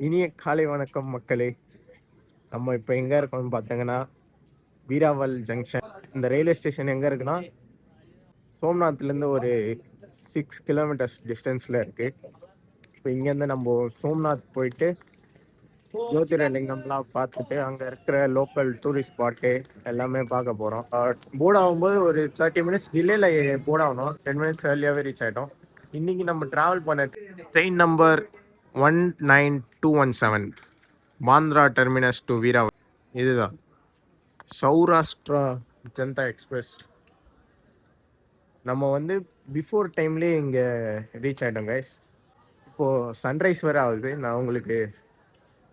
இனிய காலை வணக்கம் மக்களே. நம்ம இப்போ எங்கே இருக்கோம்னு பார்த்தீங்கன்னா வீராவல் ஜங்ஷன். இந்த ரயில்வே ஸ்டேஷன் எங்கே இருக்குன்னா சோம்நாத்லேருந்து ஒரு 6 கிலோமீட்டர்ஸ் டிஸ்டன்ஸில் இருக்குது. இப்போ இங்கேருந்து நம்ம சோம்நாத் போயிட்டு ஜோதிர்லிங்கம்லாம் பார்த்துட்டு அங்கே இருக்கிற லோக்கல் டூரிஸ்ட் ஸ்பாட்டு எல்லாமே பார்க்க போகிறோம். போர்ட் ஆகும்போது ஒரு 30 மினிட்ஸ் டிலேல போர்ட் ஆகணும். 10 மினிட்ஸ் ஏர்லியாகவே ரீச் ஆகிட்டோம். இன்றைக்கி நம்ம ட்ராவல் பண்ண train number 19217 Bandra terminus to Veraval. இதுதான் சௌராஷ்டிரா ஜனதா எக்ஸ்பிரஸ். நம்ம வந்து பிஃபோர் டைம்லேயே இங்கே ரீச் ஆகிட்டோம் கைஸ். இப்போது சன்ரைஸ் வேறு ஆகுது. நான் உங்களுக்கு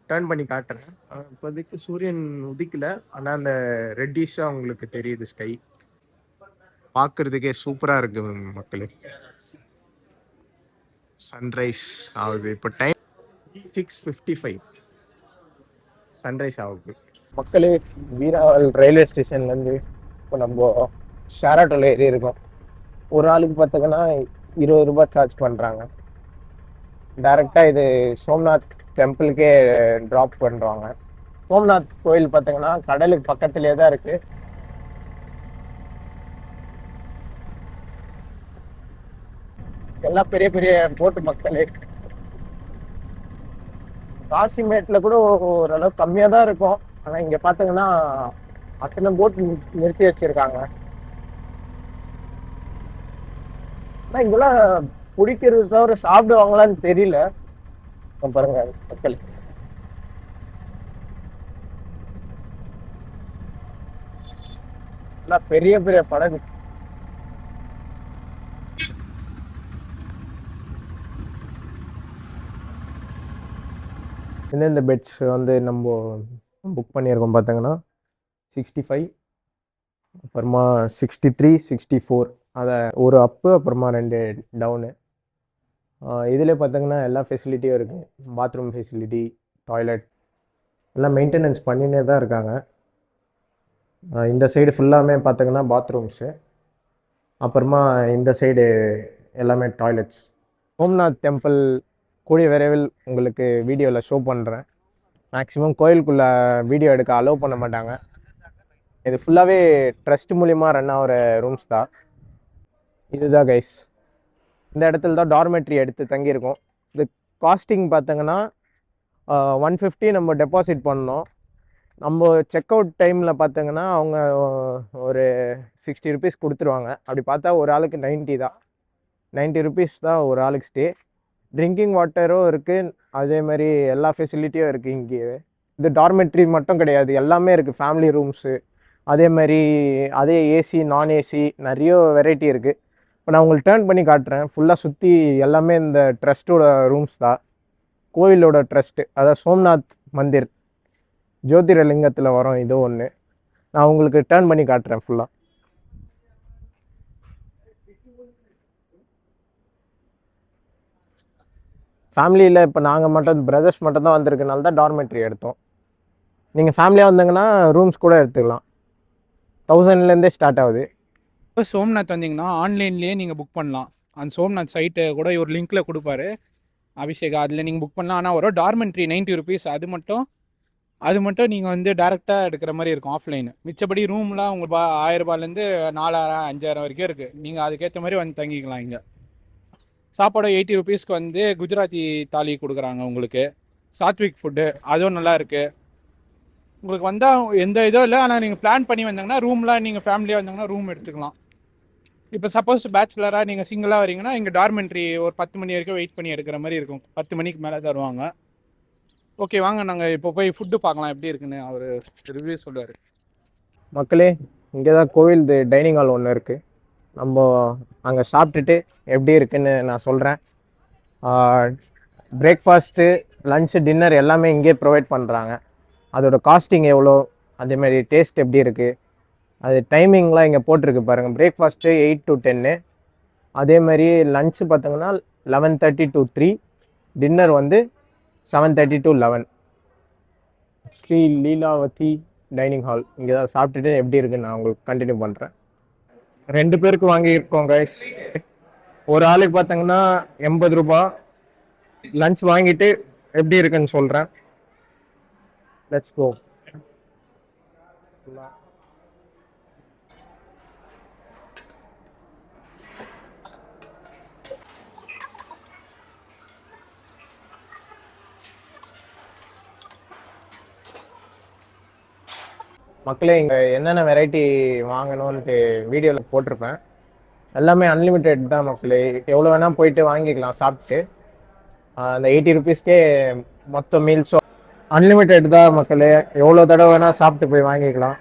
டர்ன் பண்ணி காட்டுறேன். இப்போதைக்கு சூரியன் உதிக்கல, ஆனால் அந்த ரெட்டிஷாக உங்களுக்கு தெரியுது ஸ்கை. பார்க்குறதுக்கே சூப்பராக இருக்குது மக்களே. சன்ரைஸ் ஆகுது. இப்போ டைம் 6:55 சன்ரைஸ் ஆகுது மக்களே. வீராவல் ரயில்வே ஸ்டேஷன்லேருந்து இப்போ நம்ம ஷேர் ஆட்டோவில் ஏறி இருக்கோம். ஒரு ஆளுக்கு பார்த்தீங்கன்னா 20 ரூபாய் சார்ஜ் பண்ணுறாங்க. டைரெக்டாக இது சோம்நாத் டெம்பிளுக்கே ட்ராப் பண்ணுறாங்க. சோம்நாத் கோயில் பார்த்தீங்கன்னா கடலுக்கு பக்கத்துலேயே தான் இருக்குது. எல்லாம் பெரிய பெரிய போட்டு மக்களே. காசிமேட்டில் கூட ஓரளவு கம்மியாக தான் இருக்கும். ஆனால் இங்கே பார்த்தீங்கன்னா அத்தனை போட் நிறுத்தி வச்சிருக்காங்க. ஆனால் இங்கெல்லாம் பிடிக்கிறது தவிர சாப்பிடுவாங்களான்னு தெரியல. பாருங்க மக்கள், எல்லாம் பெரிய பெரிய படகு. இந்த பெட்ஸ் வந்து நம்ம புக் பண்ணியிருக்கோம் பார்த்தீங்கன்னா 65, அப்புறமா 63, 64. அதை ஒரு அப்பு, அப்புறமா 2 டவுனு. இதில் பார்த்தீங்கன்னா எல்லா ஃபெசிலிட்டியும் இருக்குது. பாத்ரூம் ஃபெசிலிட்டி, டாய்லெட் எல்லாம் மெயின்டெனன்ஸ் பண்ணினே தான் இருக்காங்க. இந்த சைடு ஃபுல்லாமே பார்த்தீங்கன்னா பாத்ரூம்ஸு, அப்புறமா இந்த சைடு எல்லாமே டாய்லெட்ஸ். சோம்நாத் டெம்பிள் கூடிய விரைவில் உங்களுக்கு வீடியோவில் ஷோ பண்ணுறேன். மேக்ஸிமம் கோயிலுக்குள்ளே வீடியோ எடுக்க அலோவ் பண்ண மாட்டாங்க. இது ஃபுல்லாகவே ட்ரஸ்ட் மூலிமா ரன் ஆகிற ரூம்ஸ் தான். இதுதான் கைஸ், இந்த இடத்துல தான் டார்மெட்ரி எடுத்து தங்கியிருக்கோம். இது காஸ்டிங் பார்த்தீங்கன்னா 150 நம்ம டெபாசிட் பண்ணோம். நம்ம செக் அவுட் டைமில் பார்த்தீங்கன்னா அவங்க ஒரு 60 ருபீஸ் கொடுத்துருவாங்க. அப்படி பார்த்தா ஒரு ஆளுக்கு 90 தான். 90 ருபீஸ் தான் ஒரு ஆளுக்கு ஸ்டே. ட்ரிங்கிங் வாட்டரும் இருக்குது, அதேமாதிரி எல்லா ஃபெசிலிட்டியும் இருக்குது இங்கே. இது டார்மெட்ரி மட்டும் கிடையாது, எல்லாமே இருக்குது. ஃபேமிலி ரூம்ஸு, அதேமாதிரி அதே ஏசி, நான் ஏசி, நிறைய வெரைட்டி இருக்குது. இப்போ நான் உங்களுக்கு டர்ன் பண்ணி காட்டுறேன். ஃபுல்லாக சுற்றி எல்லாமே இந்த ட்ரஸ்ட்டோட ரூம்ஸ் தான். கோவிலோட ட்ரஸ்ட்டு, அதாவது சோம்நாத் மந்திர் ஜோதிர்லிங்கத்தில் வரும். இது ஒன்று நான் உங்களுக்கு டர்ன் பண்ணி காட்டுறேன் ஃபுல்லாக. ஃபேமிலியில் இப்போ நாங்கள் மட்டும், பிரதர்ஸ் மட்டும் தான் வந்திருக்கனால தான் டார்மெட்ரி எடுத்தோம். நீங்கள் ஃபேமிலியாக வந்தீங்கன்னா ரூம்ஸ் கூட எடுத்துக்கலாம். 1000லேருந்தே ஸ்டார்ட் ஆகுது. இப்போ சோம்நாத் வந்தீங்கன்னா ஆன்லைன்லேயே நீங்கள் புக் பண்ணலாம். அந்த சோம்நாத் சைட்டை கூட ஒரு லிங்க்கில் கொடுப்பாரு அபிஷேக், அதில் நீங்கள் புக் பண்ணலாம். ஆனால் ஒரு டார்மெண்ட்ரி 90 ருபீஸ். அது மட்டும் நீங்கள் வந்து டேரெக்டாக எடுக்கிற மாதிரி இருக்கும் ஆஃப்லைனு. மிச்சப்படி ரூம்லாம் உங்களுக்கு 1000 ரூபாயிலேருந்து 4000, 5000 வரைக்கும் இருக்குது. நீங்கள் அதுக்கேற்ற மாதிரி வந்து தங்கிக்கலாம். இங்கே சாப்பாடு 80 ருபீஸ்க்கு வந்து குஜராத்தி தாலி கொடுக்குறாங்க உங்களுக்கு. சாத்விக் ஃபுட்டு அதுவும் நல்லா இருக்குது. உங்களுக்கு வந்தால் எந்த இதுவும் இல்லை. ஆனால் நீங்கள் பிளான் பண்ணி வந்தாங்கன்னா ரூம்லாம், நீங்கள் ஃபேமிலியாக வந்தாங்கன்னா ரூம் எடுத்துக்கலாம். இப்போ சப்போஸ் பேச்சுலராக நீங்கள் சிங்கிளாக வரீங்கன்னா இங்கே டார்மெண்ட்ரி ஒரு 10 மணி வரைக்கும் வெயிட் பண்ணி எடுக்கிற மாதிரி இருக்கும். 10 மணிக்கு மேலே தருவாங்க. ஓகே, வாங்க நாங்கள் இப்போ போய் ஃபுட்டு பார்க்கலாம் எப்படி இருக்குன்னு அவர் ரிவ்யூ சொல்லுவார். மக்களே, இங்கே தான் கோவில் டைனிங் ஹால் ஒன்று இருக்குது. நம்ம அங்கே சாப்பிட்டுட்டு எப்படி இருக்குன்னு நான் சொல்கிறேன். பிரேக்ஃபாஸ்ட்டு, லன்ச்சு, டின்னர் எல்லாமே இங்கே ப்ரொவைட் பண்ணுறாங்க. அதோட காஸ்டிங் எவ்வளோ, அதேமாதிரி டேஸ்ட் எப்படி இருக்குது, அது டைமிங்லாம் இங்கே போட்டிருக்கு பாருங்கள். பிரேக்ஃபாஸ்ட்டு 8 to 10, அதேமாதிரி லன்ச்சு பார்த்தீங்கன்னா 11:30 to 3, டின்னர் வந்து 7:30 to 11. Sri Leelavathi dining hall. இங்கே தான் சாப்பிட்டுட்டு எப்படி இருக்குன்னு நான் உங்களுக்கு கண்டினியூ பண்ணுறேன். 2 பேருக்கு வாங்கியிருக்கோம் கைஸ். ஒரு ஆளுக்கு பார்த்தீங்கன்னா 80 ரூபா. லன்ச் வாங்கிட்டு எப்படி இருக்குன்னு சொல்கிறேன். Let's go. மக்களே, இங்கே என்னென்ன வெரைட்டி வாங்கணும்ன்ட்டு வீடியோவில் போட்டிருப்பேன். எல்லாமே அன்லிமிட்டெட் தான் மக்களே. எவ்வளோ வேணால் போயிட்டு வாங்கிக்கலாம் சாப்பிட்டு. அந்த 80 ருபீஸ்க்கே மொத்த மீல்ஸும் அன்லிமிட்டெட் தான் மக்களே. எவ்வளோ தடவை வேணால் சாப்பிட்டு போய் வாங்கிக்கலாம்.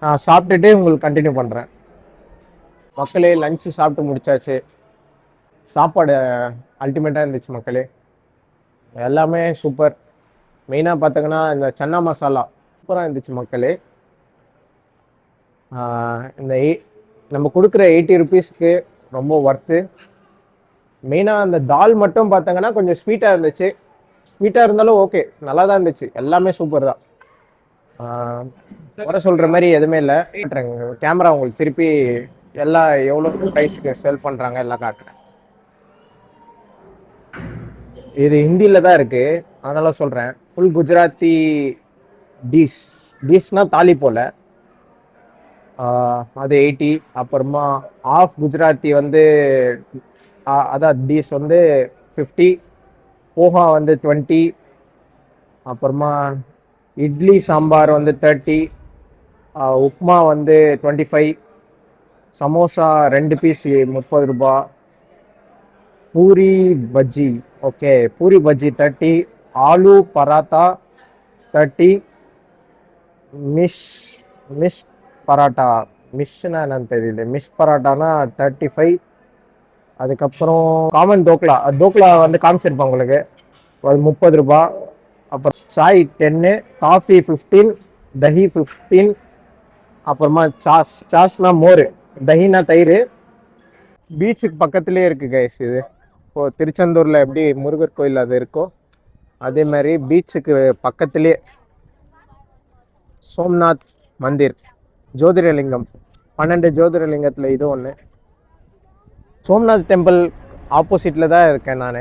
நான் சாப்பிட்டுட்டு உங்களுக்கு கண்டினியூ பண்ணுறேன். மக்களே, லஞ்சு சாப்பிட்டு முடிச்சாச்சு. சாப்பாடு அல்டிமேட்டாக இருந்துச்சு மக்களே. எல்லாமே சூப்பர். மெயினாக பார்த்தீங்கன்னா இந்த சன்னா மசாலா சூப்பராக இருந்துச்சு மக்களே. இந்த நம்ம கொடுக்குற 80 ருபீஸ்க்கு ரொம்ப ஒர்த்து. மெயினாக அந்த தால் மட்டும் பார்த்தீங்கன்னா கொஞ்சம் ஸ்வீட்டாக இருந்துச்சு. ஸ்வீட்டாக இருந்தாலும் ஓகே, நல்லா தான் இருந்துச்சு. எல்லாமே சூப்பர் தான். வர சொல்கிற மாதிரி எதுவுமே இல்லை. கேமரா உங்களுக்கு திருப்பி எல்லாம் எவ்வளோ ப்ரைஸுக்கு செல் பண்ணுறாங்க எல்லாம் காட்டுறேன். இது ஹிந்தியில் தான் இருக்குது, அதனால சொல்கிறேன். ஃபுல் குஜராத்தி டீஸ்னா தாலி போல், அது 80. அப்புறமா ஆஃப் குஜராத்தி வந்து அதான் டீஸ் வந்து 50. போஹா வந்து 20. அப்புறமா இட்லி சாம்பார் வந்து 30. உப்மா வந்து 25. சமோசா 2 பீஸ் 30 ரூபா. பூரி பஜ்ஜி, ஓகே, பூரி பஜ்ஜி 30. ஆலு பராத்தா 30. மிஸ் பராட்டா, மிஸ்னா என்னன்னு தெரியல, மிஸ் பராட்டானா 35. அதுக்கப்புறம் காமன் தோக்லா வந்து காமிச்சிருப்பேன் உங்களுக்கு, அது 30 ரூபா. அப்புறம் சாய் 10, காஃபி 15, தஹி 15. அப்புறமா சாஸ்னா மோர், தஹினா தயிர். பீச்சுக்கு பக்கத்துலேயே இருக்குது கைஸ் இது. இப்போது திருச்செந்தூரில் எப்படி முருகர் கோயில் அது இருக்கோ அதே மாதிரி பீச்சுக்கு பக்கத்துலேயே சோம்நாத் மந்திர், ஜோதிர்லிங்கம், 12 ஜோதிர்லிங்கத்தில் இது ஒன்று. சோம்நாத் டெம்பிள் ஆப்போசிட்டில் தான் இருக்கேன் நான்.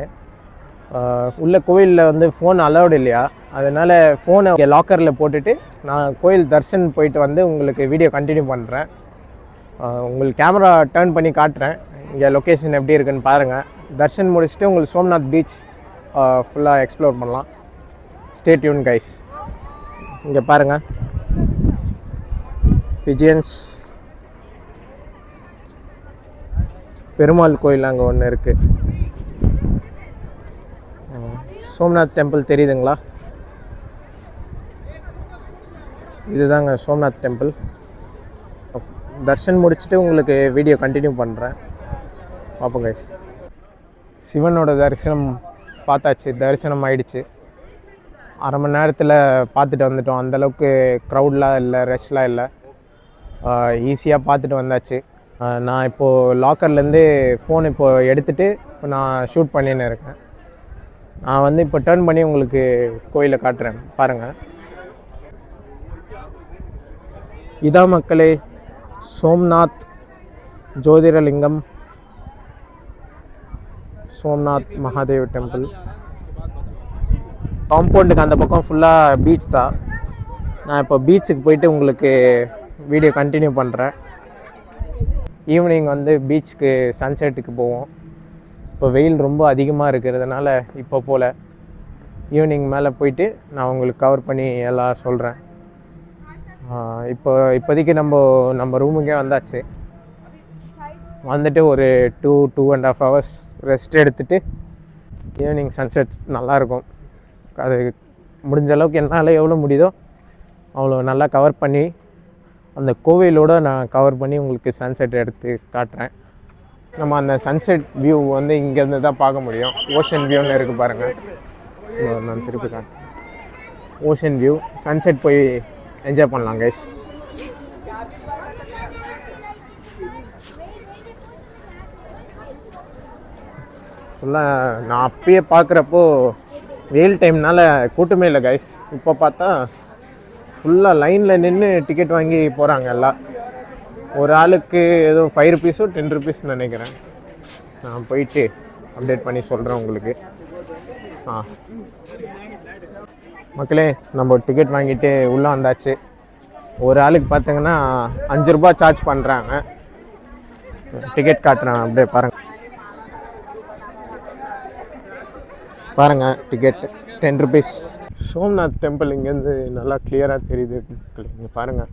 உள்ள கோயிலில் வந்து ஃபோன் அலௌடு இல்லையா, அதனால் ஃபோனை லாக்கரில் போட்டுட்டு நான் கோயில் தர்ஷன் போயிட்டு வந்து உங்களுக்கு வீடியோ கண்டினியூ பண்ணுறேன். உங்களுக்கு கேமரா டர்ன் பண்ணி காட்டுறேன் இங்கே லொக்கேஷன் எப்படி இருக்குன்னு பாருங்கள். தர்ஷன் முடிச்சுட்டு உங்களுக்கு சோம்நாத் பீச் ஃபுல்லாக எக்ஸ்ப்ளோர் பண்ணலாம். Stay tune guys. இங்கே பாருங்கள், பிஜியன்ஸ் பெருமாள் கோயில் அங்கே ஒன்று இருக்குது. சோம்நாத் டெம்பிள் தெரியுதுங்களா? இதுதாங்க சோம்நாத் டெம்பிள். தர்ஷன் முடிச்சுட்டு உங்களுக்கு வீடியோ கண்டினியூ பண்ணுறேன், பார்ப்போம் கைஸ். சிவனோட தரிசனம் பார்த்தாச்சு, தரிசனம் ஆயிடுச்சு. அரை மணி நேரத்தில் பார்த்துட்டு வந்துட்டோம். அந்தளவுக்கு க்ரௌட்லாம் இல்லை, ரஷ்லாம் இல்லை, ஈஸியாக பார்த்துட்டு வந்தாச்சு. நான் இப்போது லாக்கர்லேருந்து ஃபோன் இப்போது எடுத்துகிட்டு இப்போ நான் ஷூட் பண்ணின்னு இருக்கேன். நான் வந்து இப்போ டர்ன் பண்ணி உங்களுக்கு கோயிலை காட்டுறேன் பாருங்கள். இதான் மக்களே சோம்நாத் ஜோதிர்லிங்கம், சோம்நாத் மகாதேவ் டெம்பிள். காம்பவுண்டுக்கு அந்த பக்கம் ஃபுல்லாக பீச் தான். நான் இப்போ பீச்சுக்கு போயிட்டு உங்களுக்கு வீடியோ கண்டினியூ பண்ணுறேன். ஈவினிங் வந்து பீச்சுக்கு சன்செட்டுக்கு போவோம். இப்போ வெயில் ரொம்ப அதிகமாக இருக்கிறதுனால இப்போ போல் ஈவினிங் மேலே போயிட்டு நான் உங்களுக்கு கவர் பண்ணி எல்லாம் சொல்கிறேன். இப்போதைக்கு நம்ம ரூமுக்கே வந்தாச்சு. வந்துட்டு ஒரு 2.5 ஹவர்ஸ் ரெஸ்ட் எடுத்துகிட்டு ஈவினிங் சன்செட் நல்லாயிருக்கும். அது முடிஞ்ச அளவுக்கு என்னால் எவ்வளோ முடியுதோ அவ்வளோ நல்லா கவர் பண்ணி அந்த கோவிலோடு நான் கவர் பண்ணி உங்களுக்கு சன்செட் எடுத்து காட்டுறேன். நம்ம அந்த சன்செட் வியூ வந்து இங்கேருந்து தான் பார்க்க முடியும். ஓஷன் வியூன்னு இருக்குது பாருங்கள், நான் திருப்பி காட்டுறேன். ஓஷன் வியூ, சன்செட் போய் என்ஜாய் பண்ணலாம் கைஸ். ஃபுல்லாக நான் அப்பயே பார்க்குறப்போ வெயில் டைம்னால கூட்டமே இல்லை கைஸ். இப்போ பார்த்தா ஃபுல்லாக லைனில் நின்று டிக்கெட் வாங்கி போகிறாங்க எல்லாம். ஒரு ஆளுக்கு ஏதோ 5 ருபீஸோ 10 ருபீஸ்ன்னு நினைக்கிறேன். நான் போயிட்டு அப்டேட் பண்ணி சொல்கிறேன் உங்களுக்கு. மக்களே நம்ம டிக்கெட் வாங்கிட்டு உள்ளே வந்தாச்சு. ஒரு ஆளுக்கு பார்த்தீங்கன்னா 5 ரூபாய் சார்ஜ் பண்ணுறாங்க. டிக்கெட் காட்டுறேன் அப்படியே பாருங்கள் டிக்கெட் 10 ருபீஸ். சோம்நாத் டெம்பிள் இங்கேருந்து நல்லா கிளியராக தெரியுது. இங்கே பாருங்கள்,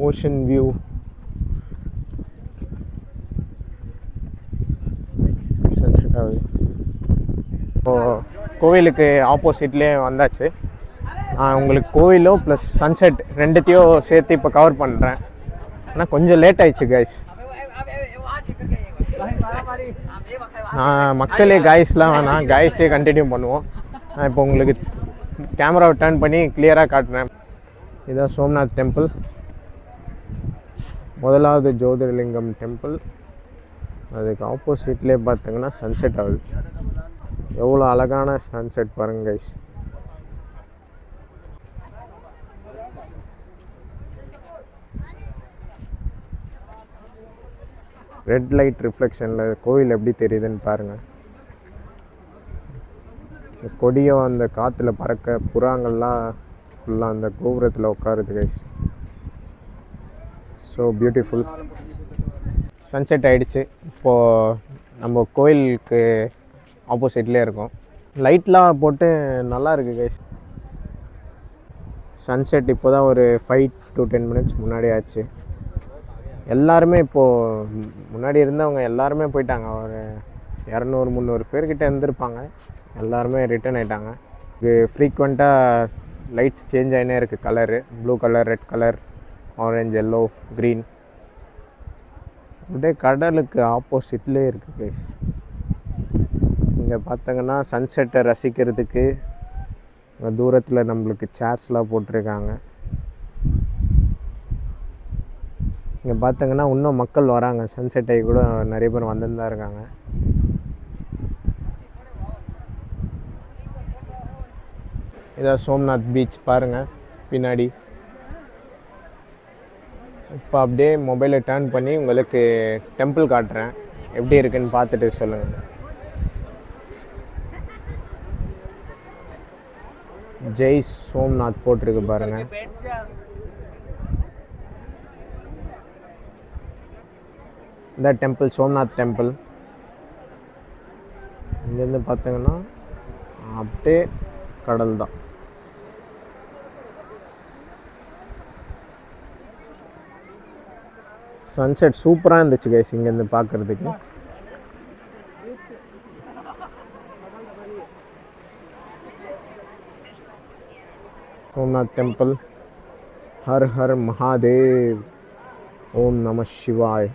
ஓஷன் வியூ. சன்செட் ஆகுது. இப்போது கோவிலுக்கு ஆப்போசிட்லேயே வந்தாச்சு. நான் உங்களுக்கு கோவிலோ ப்ளஸ் சன்செட் ரெண்டுத்தையும் சேர்த்து இப்போ கவர் பண்ணுறேன். ஆனால் கொஞ்சம் லேட் ஆயிடுச்சு கைஸ். நான் மக்களே காய்ஸ்லாம் வேணாம், காய்ஸே கண்டினியூ பண்ணுவோம். நான் இப்போ உங்களுக்கு கேமராவை டர்ன் பண்ணி கிளியராக காட்டுறேன். இதுதான் சோம்நாத் டெம்பிள், முதலாவது ஜோதிர்லிங்கம் டெம்பிள். அதுக்கு ஆப்போசிட்லேயே பார்த்தீங்கன்னா சன்செட் ஆகுது. எவ்வளோ அழகான சன்செட் பாருங்க கைஸ். ரெட் லைட் ரிஃப்ளெக்ஷனில் கோவில் எப்படி தெரியுதுன்னு பாருங்கள். கொடியோ அந்த காற்றுல பறக்க புறாங்கள்லாம் ஃபுல்லாக அந்த கோபுரத்தில் உட்காருது கைஸ். So beautiful. சன்செட் ஆகிடுச்சு. இப்போது நம்ம கோயிலுக்கு ஆப்போசிட்லேயே இருக்கும். லைட்லாம் போட்டு நல்லா இருக்குது கைஸ். சன்செட் இப்போ தான் ஒரு 5 to 10 minutes முன்னாடி ஆச்சு. எல்லாருமே இப்போது முன்னாடி இருந்தவங்க எல்லாருமே போயிட்டாங்க. ஒரு 200-300 பேர்கிட்ட இருந்திருப்பாங்க. எல்லாருமே ரிட்டர்ன் ஆகிட்டாங்க. இது ஃப்ரீக்வெண்ட்டாக லைட்ஸ் சேஞ்ச் ஆகினே இருக்குது. Colour blue colour, red colour, orange, yellow, green. அப்படியே கடலுக்கு ஆப்போசிட்லேயே இருக்குது கைஸ். இங்கே பார்த்தங்கன்னா சன்செட்டை ரசிக்கிறதுக்கு இங்கே தூரத்தில் நம்மளுக்கு சேர்ஸ்லாம் போட்டிருக்காங்க. இங்கே பார்த்தீங்கன்னா இன்னும் மக்கள் வராங்க. சன்செட்டை கூட நிறைய பேர் வந்துன்னு தான் இருக்காங்க. இதான் சோம்நாத் பீச் பாருங்கள் பின்னாடி. இப்போ அப்படியே மொபைலை டர்ன் பண்ணி உங்களுக்கு டெம்பிள் காட்டுறேன், எப்படி இருக்குன்னு பார்த்துட்டு சொல்லுங்கள். ஜெய் சோம்நாத் போட்டிருக்கு பாருங்கள். இந்த டெம்பிள் சோம்நாத் டெம்பிள். இங்கேருந்து பார்த்தீங்கன்னா அப்படியே கடல் தான். சன்செட் சூப்பராக இருந்துச்சு கைஸ் இங்கேருந்து பார்க்குறதுக்கு. சோம்நாத் டெம்பிள். ஹர் ஹர் மகாதேவ், ஓம் நம சிவாய்.